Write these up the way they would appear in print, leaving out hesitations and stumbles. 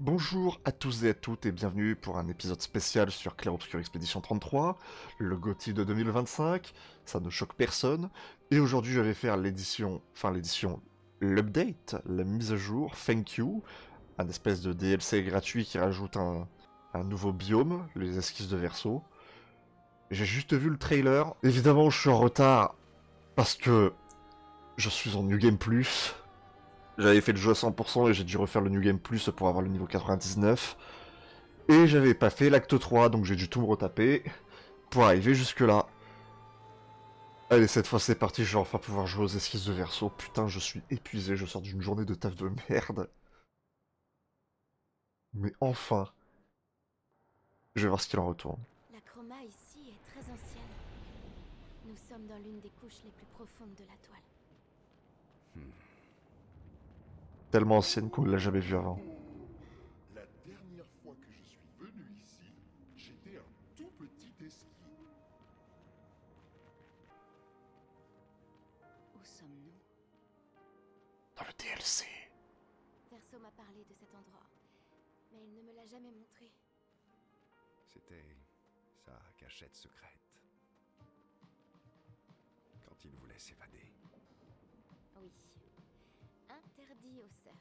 Bonjour à tous et à toutes et bienvenue pour un épisode spécial sur Clair Obscur Expédition 33, le GOTY de 2025, ça ne choque personne, et aujourd'hui je vais faire l'update, la mise à jour, Thank You, un espèce de DLC gratuit qui rajoute un nouveau biome, les esquisses de Verso. J'ai juste vu le trailer, évidemment je suis en retard parce que je suis en New Game Plus. J'avais fait le jeu à 100% et j'ai dû refaire le New Game Plus pour avoir le niveau 99. Et j'avais pas fait l'acte 3, donc j'ai dû tout me retaper pour arriver jusque là. Allez, cette fois c'est parti, je vais enfin pouvoir jouer aux esquisses de Verso. Putain, je suis épuisé, je sors d'une journée de taf de merde. Mais enfin, je vais voir ce qu'il en retourne. La chroma ici est très ancienne. Nous sommes dans l'une des couches les plus profondes de la toile. Tellement ancienne qu'on l'a jamais vu avant. La dernière fois que je suis venu ici, j'étais un tout petit esquis. Où sommes-nous? Dans le DLC. Verso m'a parlé de cet endroit, mais il ne me l'a jamais montré. C'était sa cachette secrète. Quand il voulait s'évader. Oui. Interdit aux cerfs.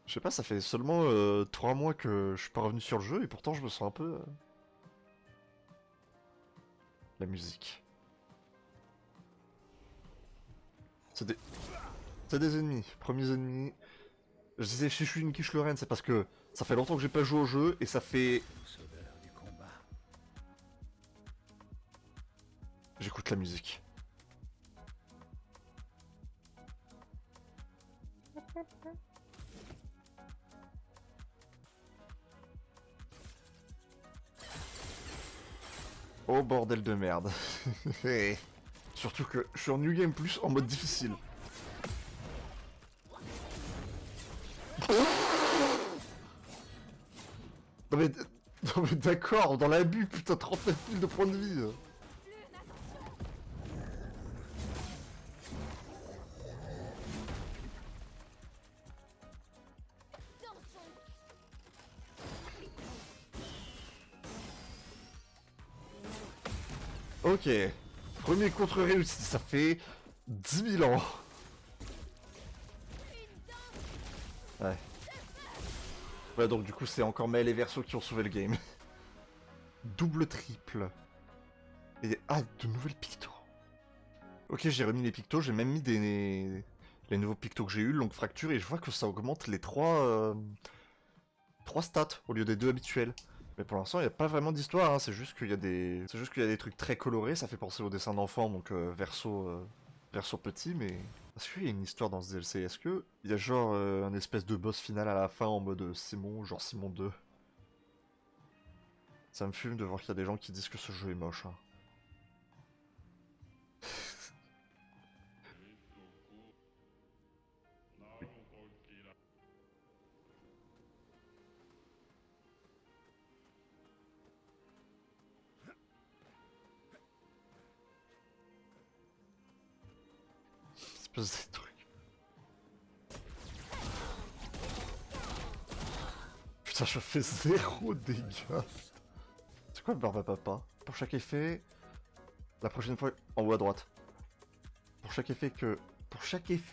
Je sais pas, ça fait seulement 3 mois que je suis pas revenu sur le jeu et pourtant je me sens un peu... La musique. C'est des... C'est des ennemis, premiers ennemis. Je disais si je suis une quiche Lorraine, c'est parce que ça fait longtemps que j'ai pas joué au jeu et ça fait... Sauveur du combat. J'écoute la musique. Oh bordel de merde. Surtout que je suis en New Game Plus en mode difficile. Non mais, non mais d'accord, dans l'abus, putain, 39 000 de points de vie. Ok, premier contre réussi, ça fait 10 000 ans. Ouais. Ouais, donc du coup, c'est encore Mel et Verso qui ont sauvé le game. Double, triple. Et ah, de nouvelles pictos. Ok, j'ai remis les pictos, j'ai même mis les nouveaux pictos que j'ai eu, longue fracture, et je vois que ça augmente les 3 stats au lieu des 2 habituels. Mais pour l'instant, il n'y a pas vraiment d'histoire, hein. C'est juste qu'il y a des trucs très colorés, ça fait penser aux dessins d'enfants, donc verso petit, mais... Est-ce qu'il y a une histoire dans ce DLC? Est-ce qu'il y a genre un espèce de boss final à la fin en mode Simon, genre Simon 2? Ça me fume de voir qu'il y a des gens qui disent que ce jeu est moche, hein. Espèce de truc. Putain, je fais 0 dégâts. C'est quoi le barbe à papa? Pour chaque effet, la prochaine fois, en haut à droite. Pour chaque effet,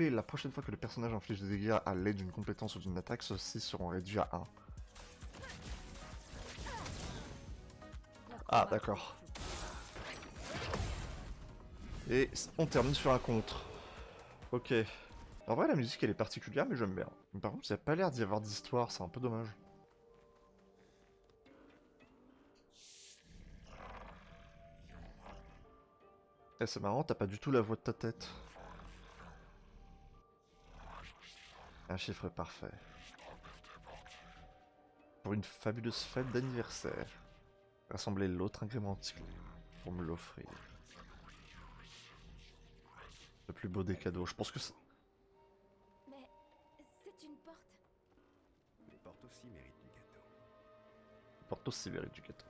la prochaine fois que le personnage inflige des dégâts à l'aide d'une compétence ou d'une attaque, ceux-ci seront réduits à 1. Ah, d'accord. Et on termine sur un contre. Ok. En vrai, la musique, elle est particulière, mais j'aime bien. Mais par contre, il n'y a pas l'air d'y avoir d'histoire, c'est un peu dommage. Eh, c'est marrant, t'as pas du tout la voix de ta tête. Un chiffre parfait. Pour une fabuleuse fête d'anniversaire. Rassembler l'autre ingrémentique pour me l'offrir. Le plus beau des cadeaux, je pense que c'est... Mais c'est une porte. Les portes aussi méritent du gâteau. Porte aussi mérite du gâteau.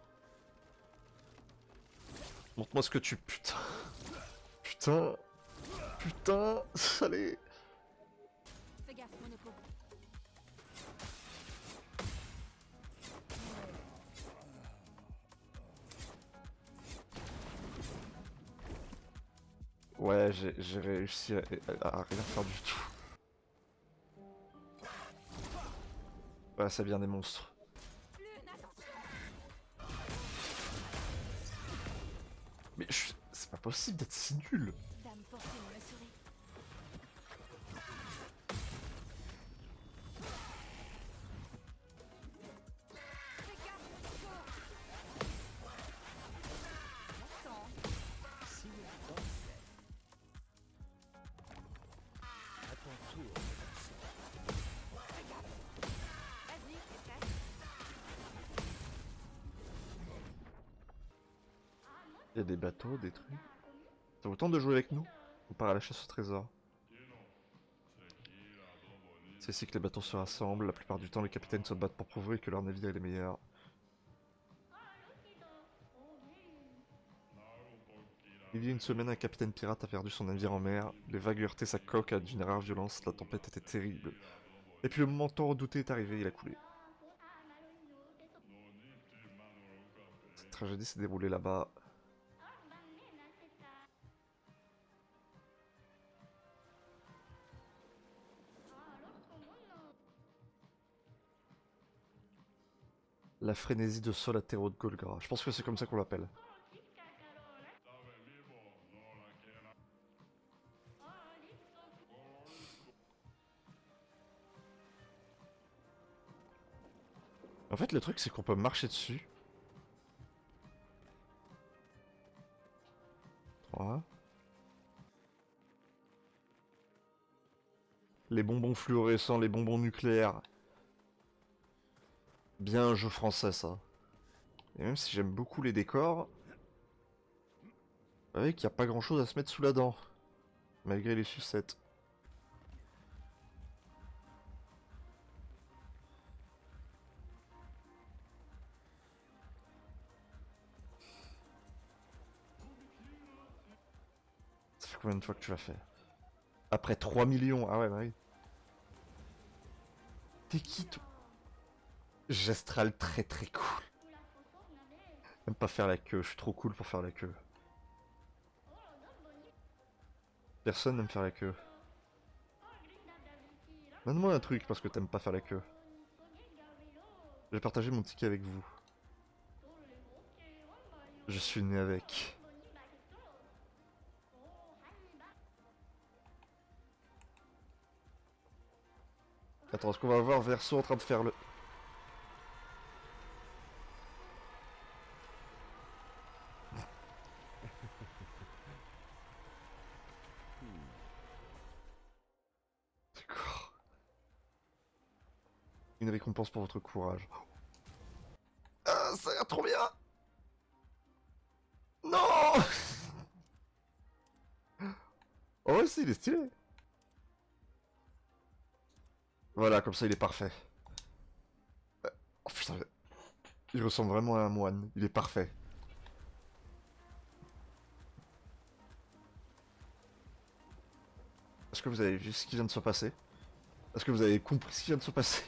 Montre-moi ce que tu... Putain. Putain. Putain. Allez. gaffe, Monoko. Ouais, j'ai réussi à rien faire du tout. Ouais, ça vient des monstres. Lune, attention! Mais c'est pas possible d'être si nul. Dame Fortune m'assurer. Fais gaffe, Monoko! Attends. Si vous pensez à ton tour de danser. Vas-y, essaie. Il y a des bateaux, des trucs. Ça vaut le temps de jouer avec nous? On part à la chasse au trésor. C'est ici que les bateaux se rassemblent. La plupart du temps, les capitaines se battent pour prouver que leur navire est le meilleur. Il y a une semaine, un capitaine pirate a perdu son navire en mer. Les vagues heurtaient sa coque d'une rare violence. La tempête était terrible. Et puis le moment tant redouté est arrivé, il a coulé. Cette tragédie s'est déroulée là-bas. La frénésie de Solatero de Golgra. Je pense que c'est comme ça qu'on l'appelle. En fait, le truc, c'est qu'on peut marcher dessus. 3. Les bonbons fluorescents, les bonbons nucléaires. Bien un jeu français, ça. Et même si j'aime beaucoup les décors, vous voyez qu'il n'y a pas grand chose à se mettre sous la dent. Malgré les sucettes. Ça fait combien de fois que tu l'as fait? Après 3 millions. Ah ouais, bah oui. T'es qui, toi? Gestral très très cool. J'aime pas faire la queue, je suis trop cool pour faire la queue. Personne n'aime faire la queue. Donne-moi un truc parce que t'aimes pas faire la queue. Je vais partager mon ticket avec vous. Je suis né avec. Attends, est-ce qu'on va voir Verso en train de faire le... D'accord. Une récompense pour votre courage. Ah, ça a l'air trop bien. Non. Oh ouais, si, il est stylé. Voilà, comme ça il est parfait. Oh putain, il ressemble vraiment à un moine. Il est parfait. Est-ce que vous avez vu ce qui vient de se passer? Est-ce que vous avez compris ce qui vient de se passer?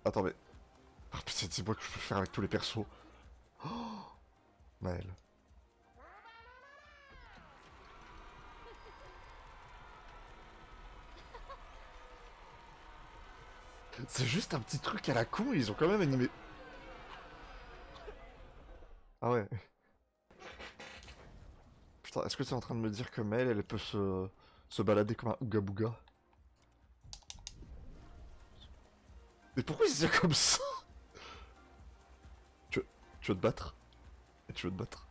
Attendez. Ah putain, dis-moi que je peux le faire avec tous les persos. Oh, Maël. C'est juste un petit truc à la con, ils ont quand même animé. Ah ouais. Putain, est-ce que tu es en train de me dire que Maël, elle peut se balader comme un Ooga Booga? Mais pourquoi il se dit comme ça? Tu veux te battre? Et tu veux te battre?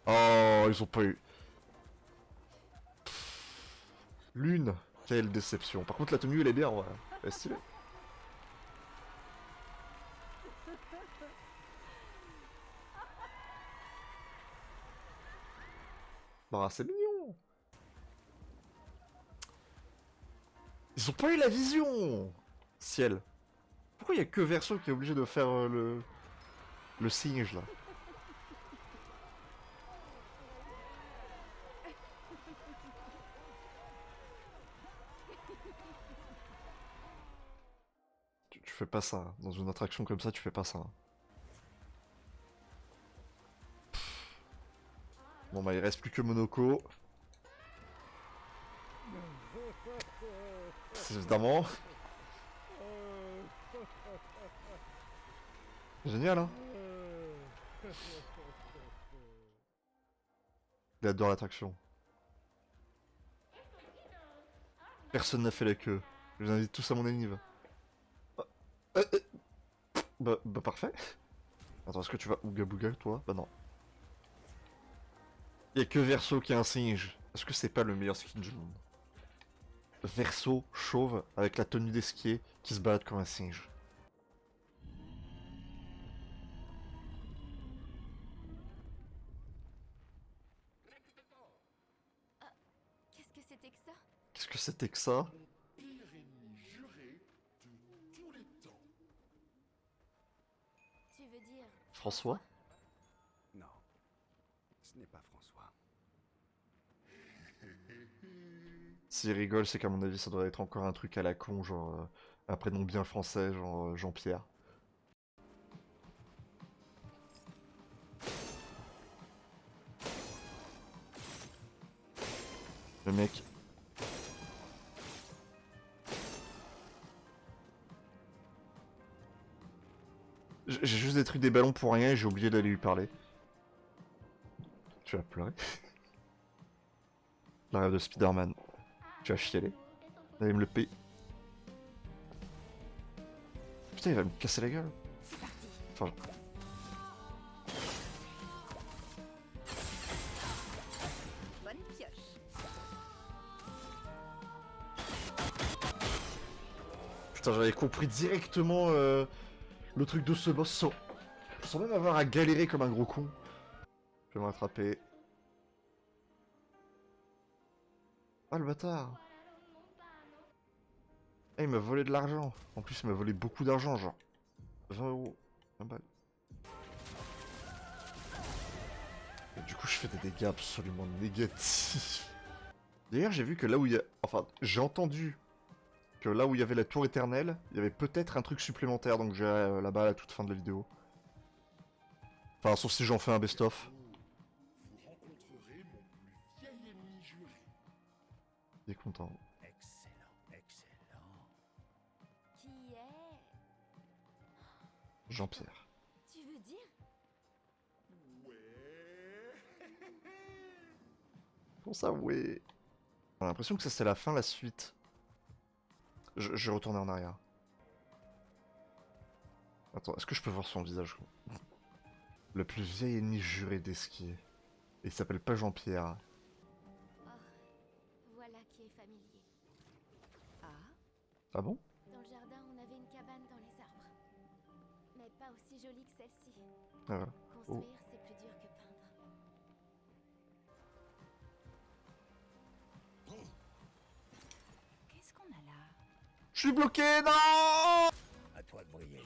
Oh, ils ont pas eu... Lune. Quelle déception. Par contre, la tenue, elle est bien, ouais. Elle est stylée. Bah, c'est mignon. Ils ont pas eu la vision. Ciel. Pourquoi il y a que Verso qui est obligé de faire le singe, là? fais pas ça. Hein. Dans une attraction comme ça, tu fais pas ça. Hein. Bon bah il reste plus que Monoko. C'est évidemment. Génial hein. Il adore l'attraction. Personne n'a fait la queue. Je vous invite tous à mon anniv. Bah parfait. Attends, est-ce que tu vas Ouga Booga toi? Bah non. Y'a que Verso qui a un singe. Est-ce que c'est pas le meilleur skin du monde? Verso chauve avec la tenue d'esquier qui se balade comme un singe. Qu'est-ce que c'était que ça? Qu'est-ce que c'était que ça? Pire ennemi juré de tous les temps. Tu veux dire... François? Non, ce n'est pas François. S'il rigole, c'est qu'à mon avis, ça doit être encore un truc à la con, genre un prénom bien français, genre Jean-Pierre. Le mec. J'ai juste détruit des ballons pour rien et j'ai oublié d'aller lui parler. Tu vas pleurer. La rêve de Spider-Man. Tu vas chialer. Allez me le payer. Putain, il va me casser la gueule. C'est parti. Enfin, Bonne pioche. putain, j'avais compris directement le truc de ce boss sans même avoir à galérer comme un gros con. Je vais me rattraper. Ah le bâtard. Ah, il m'a volé de l'argent. En plus, il m'a volé beaucoup d'argent, genre 20 euros. 20 balles. Et du coup, je fais des dégâts absolument négatifs. D'ailleurs, j'ai vu que là où il y a... Enfin, j'ai entendu que là où il y avait la tour éternelle, il y avait peut-être un truc supplémentaire, donc j'irai là-bas à la toute fin de la vidéo. Enfin, sauf si j'en fais un best-of. Vous rencontrerez mon plus vieil ennemi juré. Il est content. Excellent, excellent. Qui est... Jean-Pierre. Tu veux dire... Ouais. Comment ça, ouais. J'ai l'impression que ça c'est la fin, la suite. Je vais retourner en arrière. Attends, est-ce que je peux voir son visage? Le plus vieil ennemi juré d'Esquier. Et il s'appelle pas Jean-Pierre. Oh, voilà qui est familier. Ah, Ah bon? Dans le jardin, on avait une cabane dans les arbres. Mais pas aussi jolie que celle-ci. Ah ouais. Construire, c'est plus dur que peindre. qu'est-ce qu'on a là? Je suis bloqué, non! À toi de briller.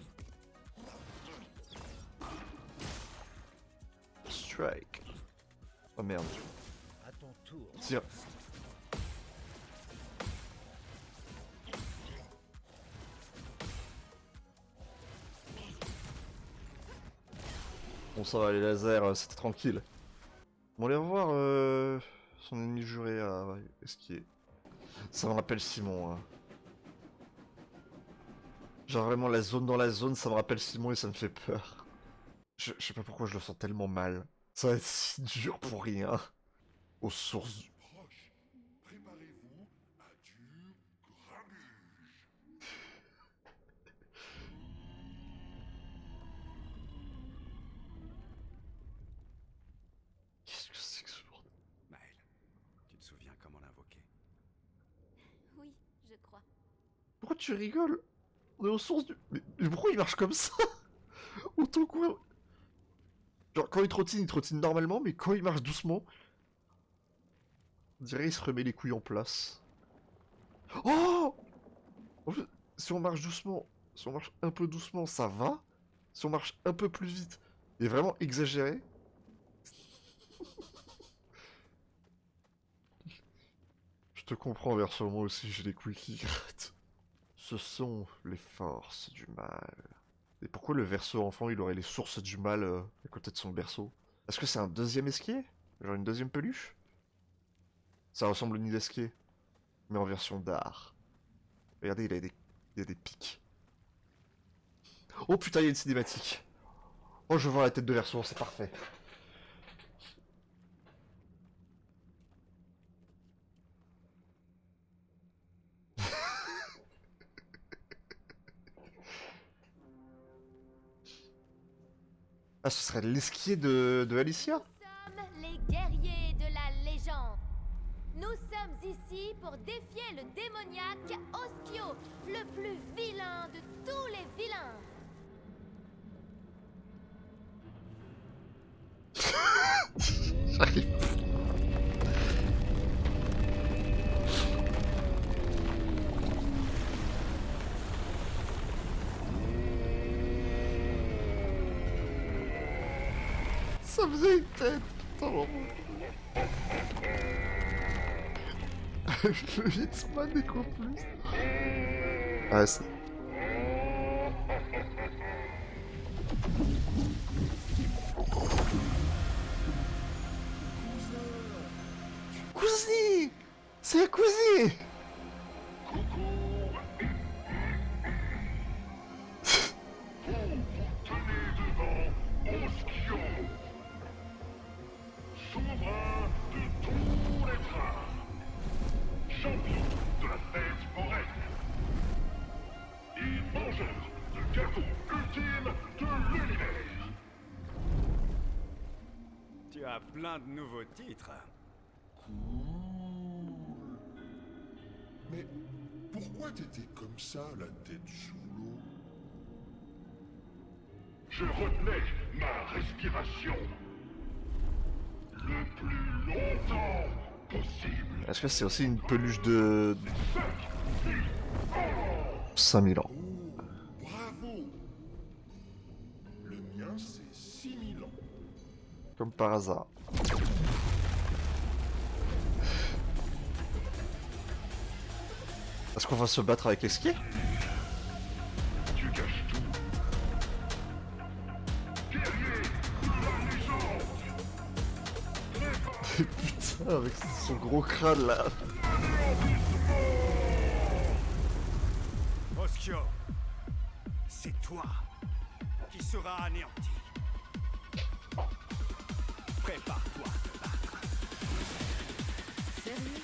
Strike. Oh merde. À ton tour. Tire. Bon ça va, les lasers, c'était tranquille. Bon, allez revoir son ennemi juré à Esquier. Ça me rappelle Simon. Hein. Genre vraiment la zone dans la zone, ça me rappelle Simon et ça me fait peur. Je sais pas pourquoi je le sens tellement mal. Ça va être si dur pour rien. Aux sources du... Proche. Préparez-vous à du grabuge. Qu'est-ce que c'est que ce bordel? Maël, tu te souviens comment l'invoquer? Oui, je crois. Pourquoi tu rigoles? On est aux sources du... Mais pourquoi il marche comme ça? Autant quoi. Genre quand il trottine normalement, mais quand il marche doucement... On dirait qu'il se remet les couilles en place. Oh! En fait, si on marche doucement, si on marche un peu doucement, ça va. Si on marche un peu plus vite, et vraiment exagéré... Je te comprends, Verso, moi aussi j'ai les couilles qui grattent. Ce sont les forces du mal. Et pourquoi le verso enfant, il aurait les sources du mal à côté de son berceau? Est-ce que c'est un deuxième esquier? Genre une deuxième peluche? Ça ressemble au nid d'esquier, mais en version d'art. Regardez, il a des pics. Oh putain, il y a une cinématique. Oh, je vois la tête de verso, c'est parfait. Ah, ce serait l'esquier de Alicia? Nous sommes les guerriers de la légende. Nous sommes ici pour défier le démoniaque Oskio, le plus vilain de tous les vilains. J'arrive. Ça faisait une tête, putain. Le Hitman est quoi plus? Ah, c'est... Cousin! C'est un cousin! Souverain de tous les trains, champion de la fête foraine et mangeur de gâteaux ultime de l'univers. Tu as plein de nouveaux titres. Cool. Mais pourquoi t'étais comme ça, la tête sous l'eau? Je retenais ma respiration le plus longtemps possible. Est-ce que c'est aussi une peluche de... 5000 ans? Oh, bravo. Le mien, c'est 6000 ans. Comme par hasard. Est-ce qu'on va se battre avec l'esquier? Tu caches tout. Guerrier de la légende. Putain, avec son gros crâne là. Oskio, c'est toi qui seras anéanti. Prépare-toi à te battre. Sérieux?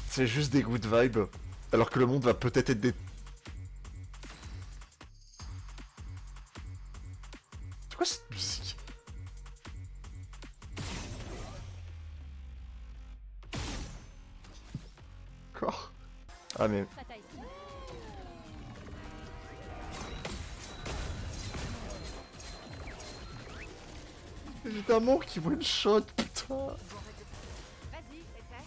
C'est juste des good vibes. Alors que le monde va peut-être être des... C'est quoi cette musique? Quoi? Ah mais... Bataille. Évidemment qu'il one shot, putain. Vas-y, essaie.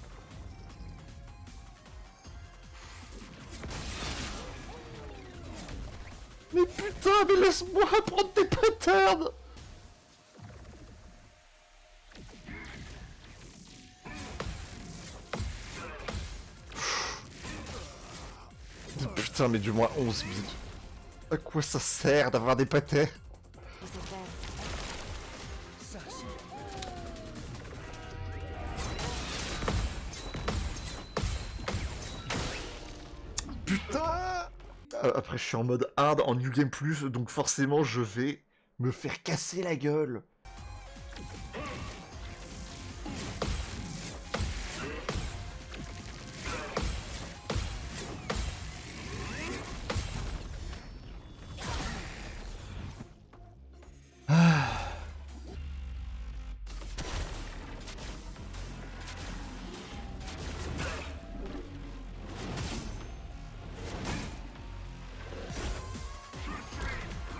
Mais putain, mais laisse-moi apprendre des patterns. Putain, mais du moins 11 000. À quoi ça sert d'avoir des patterns? On sait faire. Ça, c'est... Putain! Après, je suis en mode hard en New Game Plus, donc forcément, je vais me faire casser la gueule.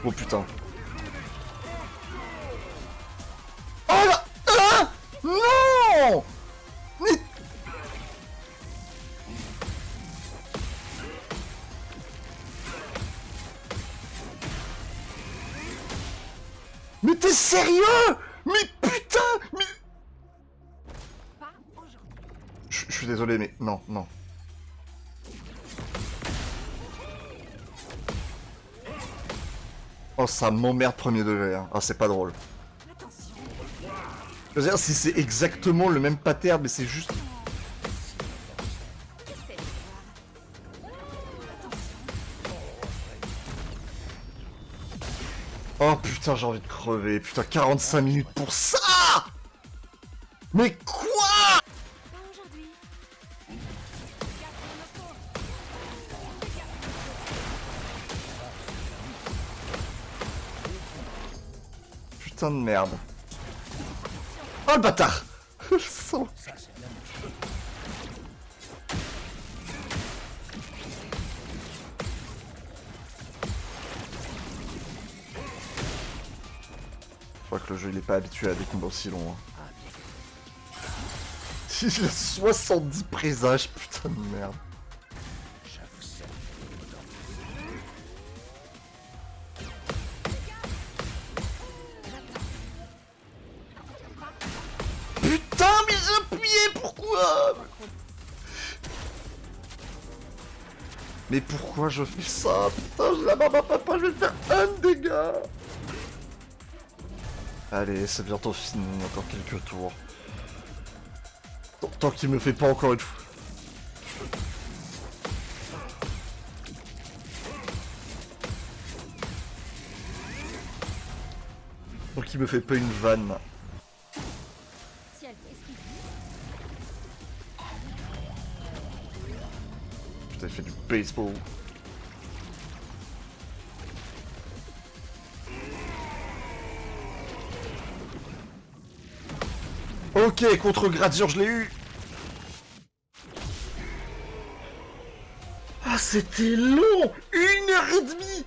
Oh putain. Oh là! Ah! Non! Mais... Mais t'es sérieux? Mais putain! Mais... Pas aujourd'hui. Je suis désolé, mais non, non. Oh, ça m'emmerde premier degré. Hein. Ah, c'est pas drôle. Je veux dire, si c'est exactement le même pattern, mais c'est juste... Oh putain, j'ai envie de crever. Putain, 45 minutes pour ça! Mais quoi? Pas aujourd'hui. Putain de merde. Oh le bâtard! Le sang. Ça, c'est la Je crois que le jeu il est pas habitué à des combats aussi longs. Hein. Il a 70 présages, putain de merde. j'avoue ça. Putain, mais j'ai appuyé, pourquoi? Mais pourquoi je fais ça? Putain, j'ai la barbe à papa, je vais faire un dégât. Allez, c'est bientôt fini, encore quelques tours. Tant qu'il me fait pas encore une fois. Tant qu'il me fait pas une vanne. Si elle fait ce qu'il Putain, il fait du baseball. Ok, contre Gradure, je l'ai eu. Ah, c'était long. 1h30.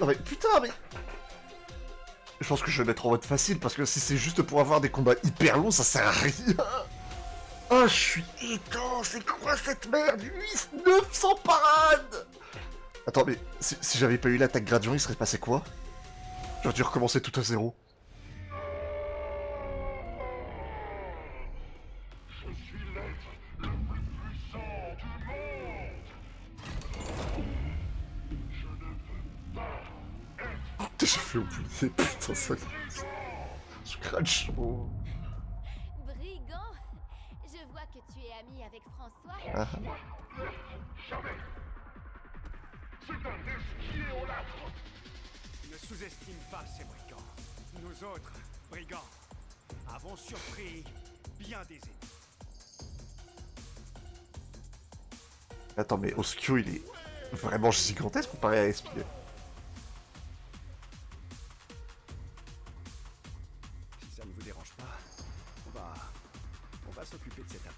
Non mais putain, mais... Je pense que je vais mettre en mode facile, parce que si c'est juste pour avoir des combats hyper longs, ça sert à rien. Ah, je suis éteint. C'est quoi cette merde? 900 parades. Attends, mais si j'avais pas eu l'attaque Gradure, il serait passé quoi? J'aurais dû recommencer tout à zéro. Je suis l'être le plus puissant du monde. Je ne veux pas être J'ai fait oublier, putain, ça... Je crache chaud. Brigand, je vois que tu es ami avec François. Ah. jamais. C'est un esquiolâtre. Ne sous-estime pas ces brigands. Nous autres, brigands, avons surpris bien des ennemis. Attends, mais Oskio, il est vraiment gigantesque comparé à Espier. Si ça ne vous dérange pas, on va s'occuper de cette affaire.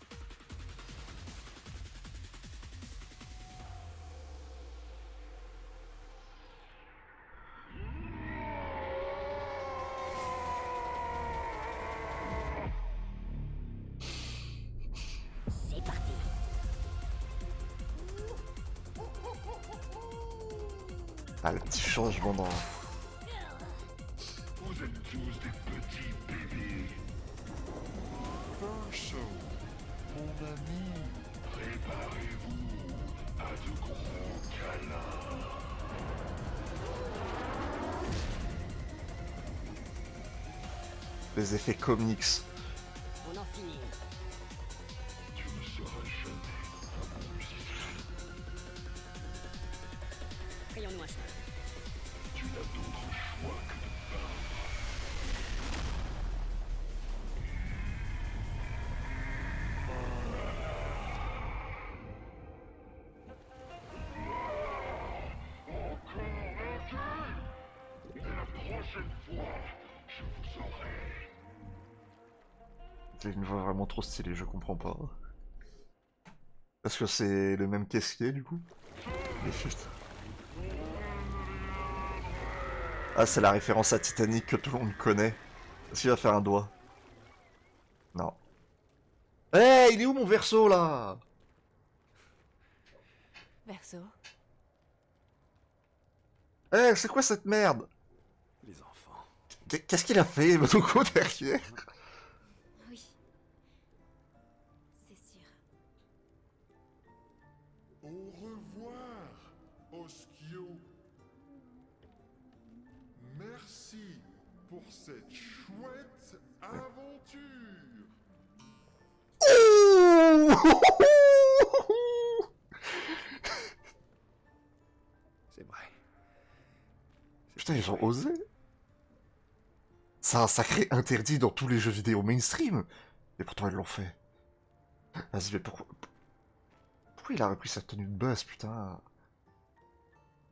C'est parti. Ah, le petit changement dans... Vous êtes tous des petits bébés. Verso, mon ami, préparez-vous à de gros câlins. Les effets comics. On en finit. Tu ne seras jamais un bon musicien. Frayons-nous un chemin. Tu n'as d'autre choix que de encore vaincu. Et la prochaine fois, je vous aurai. C'est une voix vraiment trop stylée, je comprends pas. Est-ce que c'est le même caissier du coup? Mais chut. Ah, c'est la référence à Titanic que tout le monde connaît. Est-ce qu'il va faire un doigt? Non. Hey, il est où mon verso là? Verso. Eh, c'est quoi cette merde? Les enfants. Qu'est-ce qu'il a fait, Motoko, derrière? Oui. C'est pour cette chouette aventure. C'est vrai. Putain, ils ont osé. C'est un sacré interdit dans tous les jeux vidéo mainstream. Et pourtant, ils l'ont fait. Vas-y, mais pourquoi... Pourquoi il a repris sa tenue de base, putain?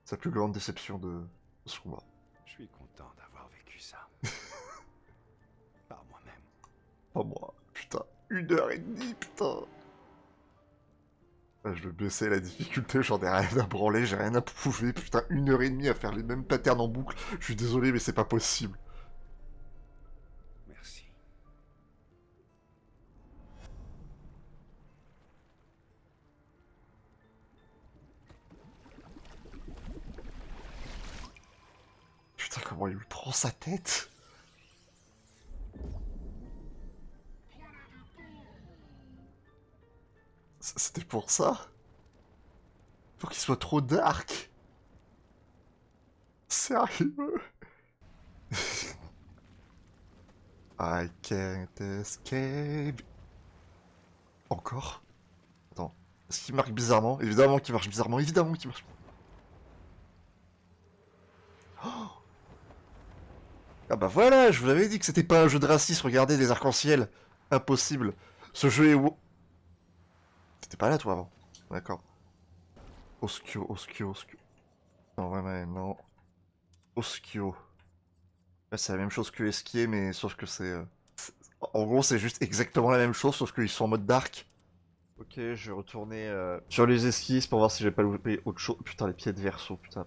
Sa plus grande déception de ce combat. Je suis content d'avoir vécu ça. Par moi-même. Oh moi, putain. 1h30, putain. Ah, je vais baisser la difficulté, j'en ai rien à branler, j'ai rien à prouver. Putain, 1h30 à faire les mêmes patterns en boucle. Je suis désolé, mais c'est pas possible. Merci. Putain, comment il lui prend sa tête? C'était pour ça? Pour qu'il soit trop dark? Sérieux? I can't escape. Encore? Attends. Est-ce qu'il marque bizarrement? Évidemment qu'il marche bizarrement, évidemment qu'il marche. Oh, ah bah voilà, je vous avais dit que c'était pas un jeu de racisme, regardez des arcs-en-ciel. Impossible. Ce jeu est... T'étais pas là toi avant. D'accord. Oskio, Oskio, Oskio. Non, ouais, non. Oskio. Ouais, c'est la même chose que Esquier, mais sauf que c'est... En gros, c'est juste exactement la même chose, sauf qu'ils sont en mode dark. Ok, je vais retourner sur les esquisses pour voir si j'ai pas loupé autre chose. Putain, les pieds de verso, putain.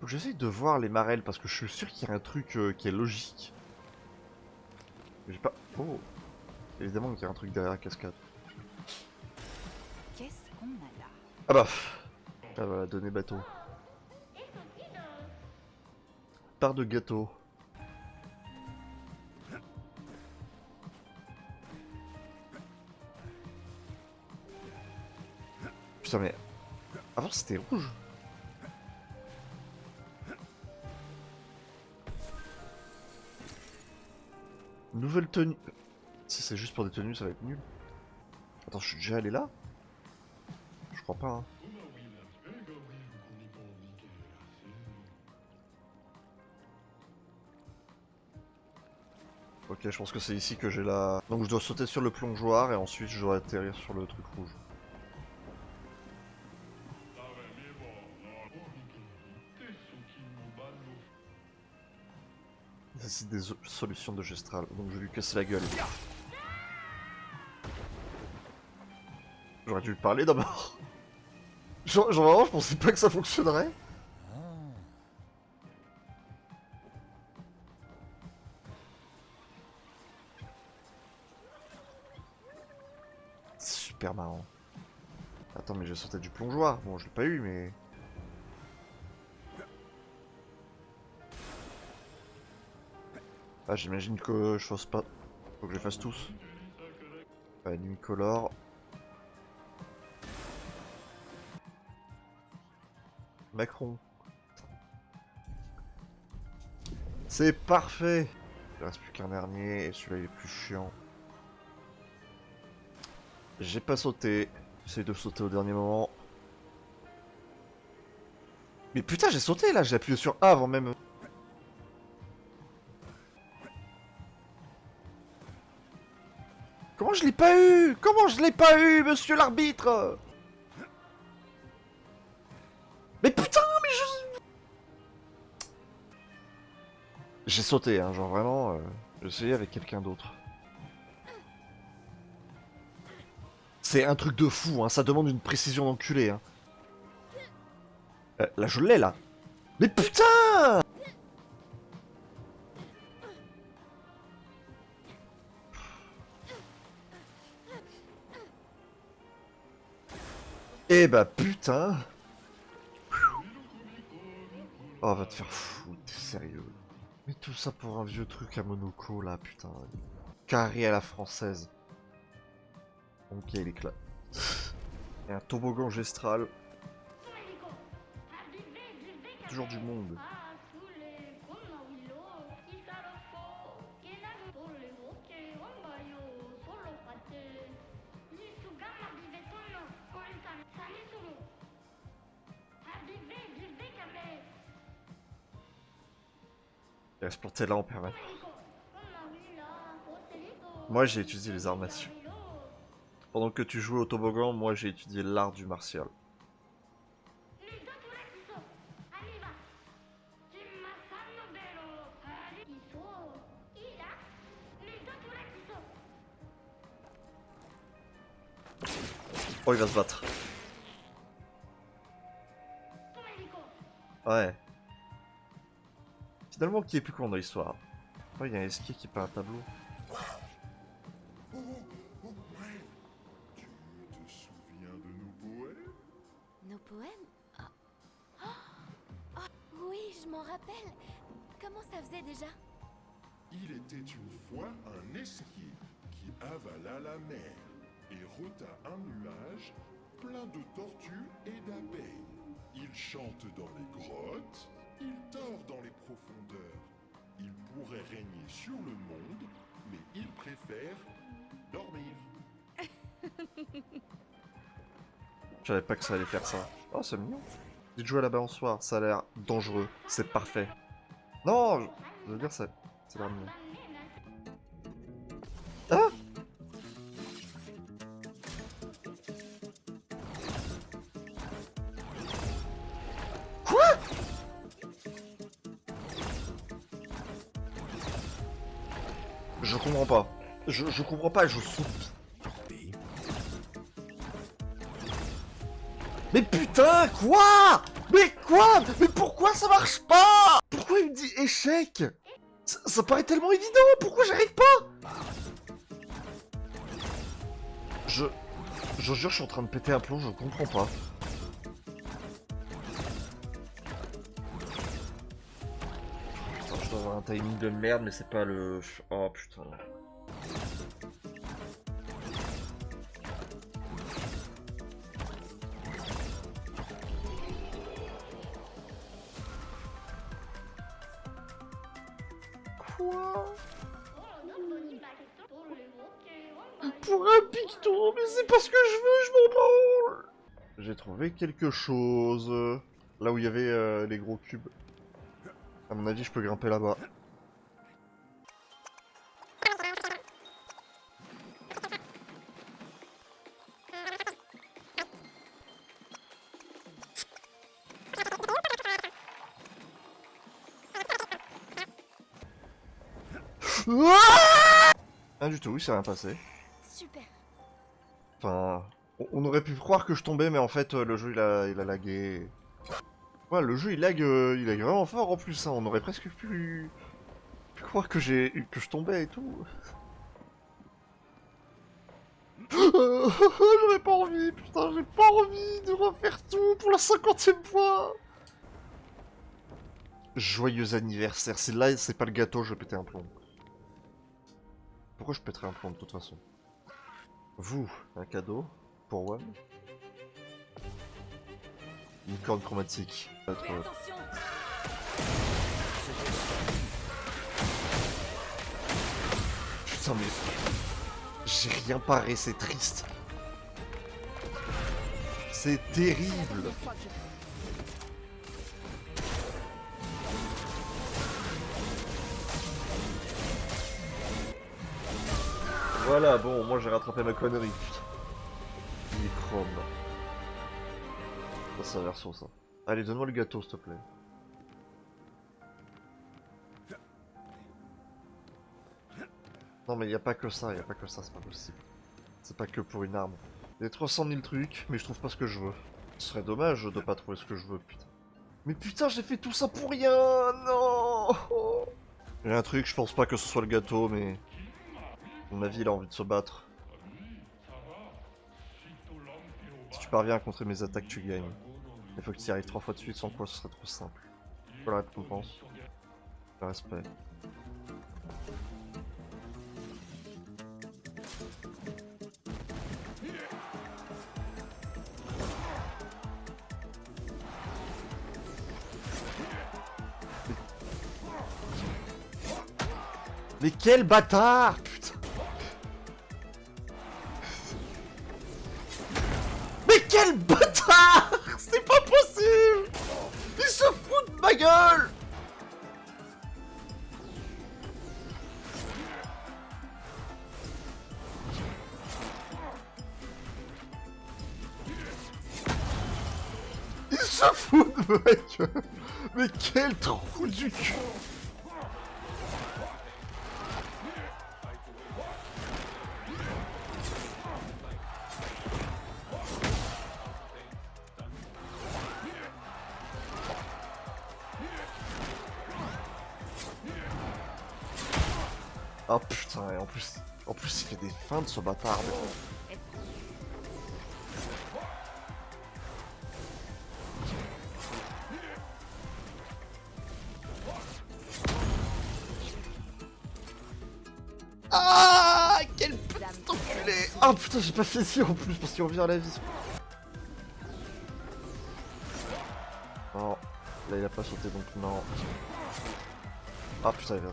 Faut que j'essaye de voir les marelles, parce que je suis sûr qu'il y a un truc qui est logique. J'ai pas... Oh. Évidemment qu'il y a un truc derrière la cascade. Qu'est-ce qu'on a là? Ah bah. Ah voilà, donner bateau. Part de gâteau. Putain mais... Avant c'était rouge. Nouvelle tenue. Si c'est juste pour des tenues, ça va être nul. Attends, je suis déjà allé là? Je crois pas, hein. Ok, je pense que c'est ici que j'ai la... Donc je dois sauter sur le plongeoir et ensuite je dois atterrir sur le truc rouge. C'est des solutions de Gestral, donc je vais lui casser la gueule. J'aurais dû lui parler d'abord. Genre vraiment, je pensais pas que ça fonctionnerait. C'est super marrant. Attends, mais j'ai sauté du plongeoir. Bon, je l'ai pas eu, mais... Ah, j'imagine que je fasse pas... Faut que je les fasse tous. Numicolor. Macron. C'est parfait. Il reste plus qu'un dernier et celui-là il est plus chiant. J'ai pas sauté. J'essaie de sauter au dernier moment. Mais putain, j'ai sauté là, j'ai appuyé sur A avant même. Comment je l'ai pas eu? Comment je l'ai pas eu, monsieur l'arbitre? Mais putain, mais je... J'ai sauté, hein, genre vraiment, j'ai essayé avec quelqu'un d'autre. C'est un truc de fou, hein, ça demande une précision d'enculé, hein. Là, je l'ai, là. Mais putain! Eh bah putain! Oh, va te faire foutre, t'es sérieux. Mais tout ça pour un vieux truc à Monaco, là, putain. Carré à la française. Ok, il est clair. Et un toboggan gestral. toujours du monde. Il reste pour là en permanence. Moi j'ai étudié les arts martiaux. Pendant que tu jouais au toboggan, moi j'ai étudié l'art du martial. Oh, il va se battre. Ouais. Finalement, qui est plus con dans l'histoire? Oh, il y a un esquier qui peint un tableau. Oh, oh, ouais. Tu te souviens de nos poèmes? Nos poèmes? Oui, je m'en rappelle. Comment ça faisait déjà? Il était une fois un esquier qui avala la mer et rôta un nuage plein de tortues et d'abeilles. Il chante dans les grottes, il dort dans les profondeurs. Il pourrait régner sur le monde, mais il préfère dormir. Je savais pas que ça allait faire ça. Oh, c'est mignon. Dites jouer à la balançoire, ça a l'air dangereux. C'est parfait. Non, je veux dire, ça a l'air mignon. Ah! Quoi? Je comprends pas. Je comprends pas, je saute. Mais putain, quoi? Mais quoi? Mais pourquoi ça marche pas? Pourquoi il me dit échec? Ça paraît tellement évident, pourquoi j'arrive pas? Je jure, je suis en train de péter un plomb, je comprends pas. Putain, je dois avoir un timing de merde, mais c'est pas le... Oh putain. Quoi? Pour un picton, mais c'est pas ce que je veux, je m'en branle. J'ai trouvé quelque chose. Là où il y avait les gros cubes. À mon avis, je peux grimper là-bas. Rien du tout, oui, ça rien passé. Super. Enfin, on aurait pu croire que je tombais, mais en fait, le jeu, il a lagué. Ouais, le jeu, il lag vraiment fort en plus, hein. On aurait presque pu croire que je tombais et tout. J'aurais pas envie, putain, j'ai pas envie de refaire tout pour la 50e fois. Joyeux anniversaire, c'est là, c'est pas le gâteau, je vais péter un plomb. Pourquoi je pèterais un plomb de toute façon? Vous, un cadeau pour One. Une corde chromatique. Fais attention. Putain mais... J'ai rien paré, c'est triste. C'est terrible. Voilà, bon, moi j'ai rattrapé ma connerie, putain. Il est chrome. Ça, c'est un verso, ça. Allez, donne-moi le gâteau, s'il te plaît. Non, mais y a pas que ça, c'est pas possible. C'est pas que pour une arme. Il y a 300 000 trucs, mais je trouve pas ce que je veux. Ce serait dommage de pas trouver ce que je veux, putain. Mais putain, j'ai fait tout ça pour rien, non. Il y a un truc, je pense pas que ce soit le gâteau, mais... À mon avis, il a envie de se battre. Si tu parviens à contrer mes attaques, tu gagnes. Il faut que tu y arrives 3 fois de suite, sans quoi ce serait trop simple. Voilà la récompense. Le respect. Mais quel bâtard! Putain! Mais quel bâtard! C'est pas possible! Il se fout de ma gueule! Il se fout de ma gueule! Mais quel trou du cul! Oh putain, et en plus il fait des feintes ce bâtard. Ah, quel putain d'enculé! Oh putain, j'ai pas fait ci en plus parce qu'il revient à la vie. Non, là il a pas sauté donc non. Ah putain, il vient.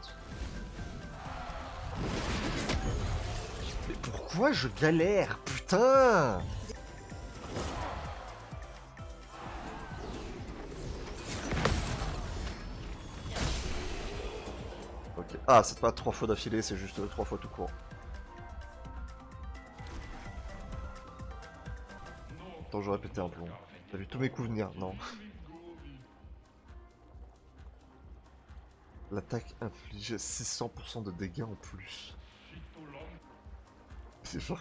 Mais pourquoi je galère, putain? Ok. Ah, c'est pas 3 fois d'affilée, c'est juste 3 fois tout court. Attends, j'aurais pété un plomb. T'as vu tous mes coups venir? Non. L'attaque inflige 600% de dégâts en plus. C'est genre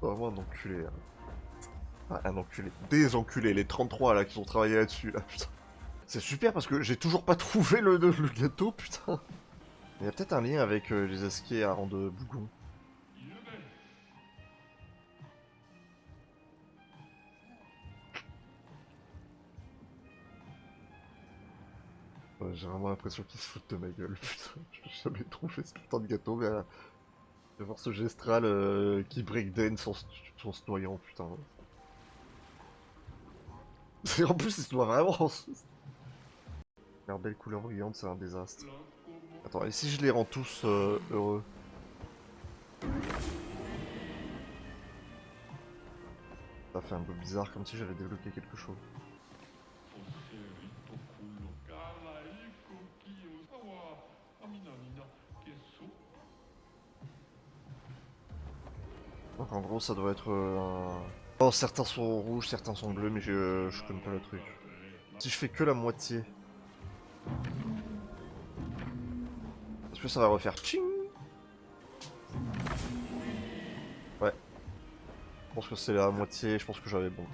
vraiment un enculé. Hein. Ah, un enculé. Des enculés, les 33 là qui ont travaillé là-dessus. Là, putain. C'est super parce que j'ai toujours pas trouvé le gâteau, putain. Il y a peut-être un lien avec les esquis à rang de bougon. Ouais, j'ai vraiment l'impression qu'ils se foutent de ma gueule, putain. J'ai jamais trouvé ce putain de gâteau, mais de voir ce gestral qui breakdance en se noyant, putain. En plus, il se noie vraiment. Leur belle couleur brillante, c'est un désastre. Attends, et si je les rends tous heureux? Ça fait un peu bizarre, comme si j'avais débloqué quelque chose. Donc en gros ça doit être Oh, certains sont rouges, certains sont bleus, mais je connais pas le truc. Si je fais que la moitié... Est-ce que ça va refaire tching? Ouais. Je pense que c'est la moitié, je pense que j'avais bon.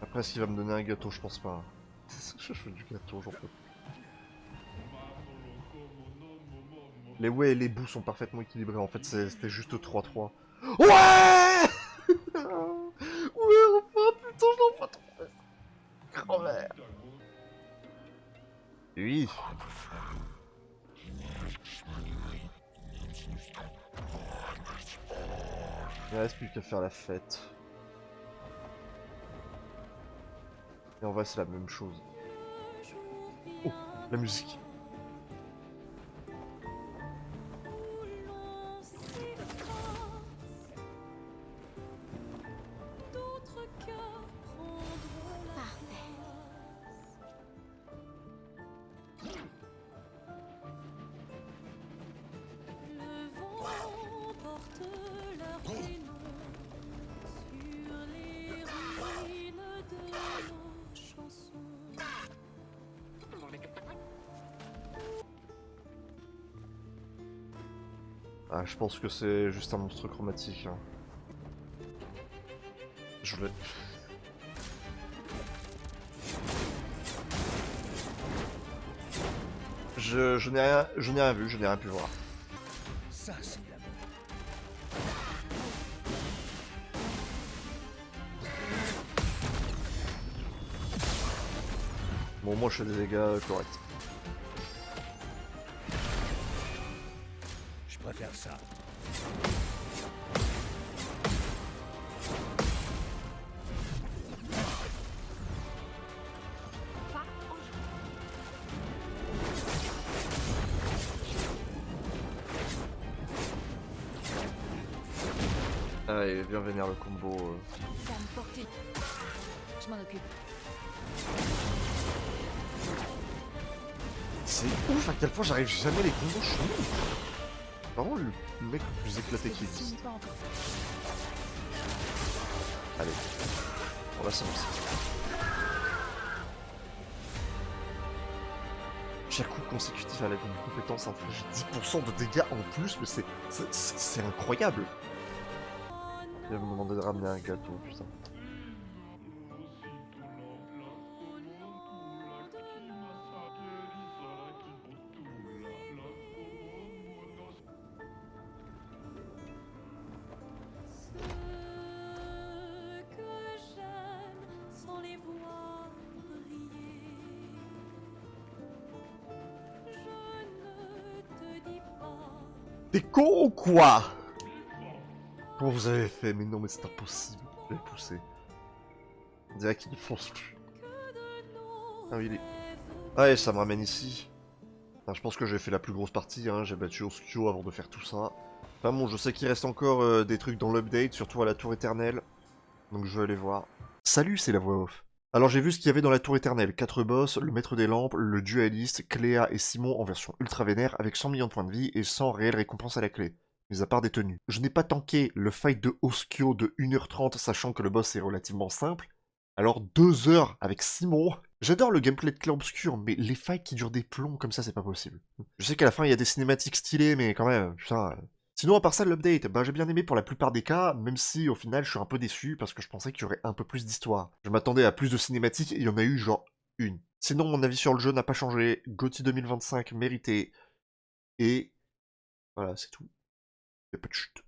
Après, est-ce qu'il va me donner un gâteau? Je pense pas. Je fais du gâteau, j'en peux. Les ouais et les bouts sont parfaitement équilibrés, en fait c'était juste 3-3. Ouais. Ouais, enfin, putain, je l'en pas trop. Grand-mère. Oui. Il ne reste plus qu'à faire la fête. Et en vrai, c'est la même chose. Oh, la musique. Ah, je pense que c'est juste un monstre chromatique. Hein. Je vais... Je n'ai rien vu, je n'ai rien pu voir. Ça, c'est de la Bon, moi je fais des dégâts corrects. Je préfère ça. Allez, bien vénère le combo. Ça me porte une... Je m'en occupe. C'est ouf à quel point j'arrive jamais à les combos chelous. Vraiment le mec le plus éclaté qui existe. Pas encore. Allez. On va s'avancer. Chaque coup consécutif à l'aide d'une compétence inflige 10% de dégâts en plus, mais c'est incroyable. Il va me demander de ramener un gâteau, putain. T'es con ou quoi? Comment vous avez fait? Mais non, mais c'est impossible. Je l'ai poussé. On dirait qu'il ne fonce plus. Ah oui, il est... Ouais, ça me ramène ici. Enfin, je pense que j'ai fait la plus grosse partie, hein. J'ai battu Oskio avant de faire tout ça. Enfin bon, je sais qu'il reste encore des trucs dans l'update, surtout à la Tour Éternelle. Donc je vais aller voir. Salut, c'est la voix off. Alors j'ai vu ce qu'il y avait dans la Tour Éternelle. 4 boss, le Maître des Lampes, le Dualiste, Cléa et Simon en version ultra vénère avec 100 millions de points de vie et 100 réelles récompenses à la clé. Mis à part des tenues. Je n'ai pas tanké le fight de Oskio de 1h30 sachant que le boss est relativement simple. Alors 2 heures avec Simon. J'adore le gameplay de Clair Obscur, mais les fights qui durent des plombs comme ça, c'est pas possible. Je sais qu'à la fin il y a des cinématiques stylées, mais quand même, putain... Sinon, à part ça, l'update, bah, j'ai bien aimé pour la plupart des cas, même si au final je suis un peu déçu parce que je pensais qu'il y aurait un peu plus d'histoire. Je m'attendais à plus de cinématiques et il y en a eu genre une. Sinon, mon avis sur le jeu n'a pas changé. GOTY 2025 mérité. Et voilà, c'est tout. Y'a pas de chute.